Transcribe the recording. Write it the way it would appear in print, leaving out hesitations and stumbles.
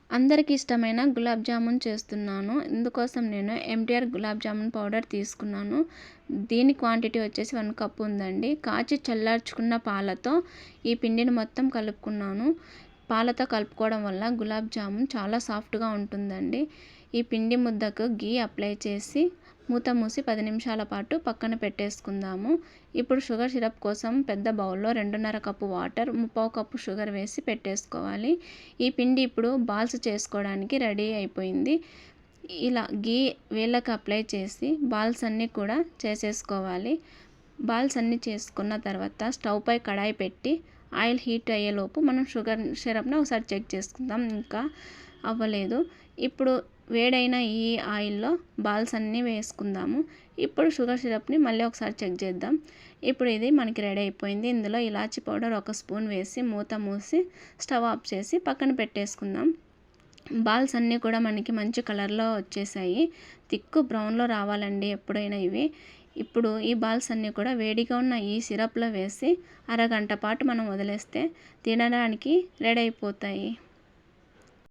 అందరికి ఇష్టమైన గులాబ్ జామున్ చేస్తున్నాను. ఇందుకోసం నేను ఎంటీఆర్ గులాబ్ జామున్ పౌడర్ తీసుకున్నాను. దీని క్వాంటిటీ వచ్చేసి 1 కప్ ఉందండి. కాచి చల్లార్చుకున్న పాలతో ఈ పిండిని మొత్తం కలుపుకున్నాను. పాలతో కలుపుకోవడం వల్ల గులాబ్ జామున్ చాలా సాఫ్ట్గా ఉంటుందండి. ఈ పిండి ముద్దకు గీ అప్లై చేసి మూత మూసి 10 నిమిషాల పాటు పక్కన పెట్టేసుకుందాము. ఇప్పుడు షుగర్ సిరప్ కోసం పెద్ద బౌల్లో 2.5 కప్పు వాటర్, 3/4 కప్పు షుగర్ వేసి పెట్టేసుకోవాలి. ఈ పిండి ఇప్పుడు బాల్స్ చేసుకోవడానికి రెడీ అయిపోయింది. ఇలా గీ వేళ్ళకి అప్లై చేసి బాల్స్ అన్నీ కూడా చేసేసుకోవాలి. బాల్స్ అన్నీ చేసుకున్న తర్వాత స్టవ్ పై కడాయి పెట్టి ఆయిల్ హీట్ అయ్యేలోపు మనం షుగర్ సిరప్ని ఒకసారి చెక్ చేసుకుందాం. ఇంకా అవ్వలేదు. ఇప్పుడు వేడైన ఈ ఆయిల్లో బాల్స్ అన్నీ వేసుకుందాము. ఇప్పుడు షుగర్ సిరప్ని మళ్ళీ ఒకసారి చెక్ చేద్దాం. ఇప్పుడు ఇది మనకి రెడీ అయిపోయింది. ఇందులో ఇలాచీ పౌడర్ 1 స్పూన్ వేసి మూత మూసి స్టవ్ ఆఫ్ చేసి పక్కన పెట్టేసుకుందాం. బాల్స్ అన్నీ కూడా మనకి మంచి కలర్లో వచ్చేసాయి. థిక్ బ్రౌన్లో రావాలండి ఎప్పుడైనా ఇవి. ఇప్పుడు ఈ బాల్స్ అన్నీ కూడా వేడిగా ఉన్న ఈ సిరప్లో వేసి అరగంట పాటు మనం వదిలేస్తే తినడానికి రెడీ అయిపోతాయి.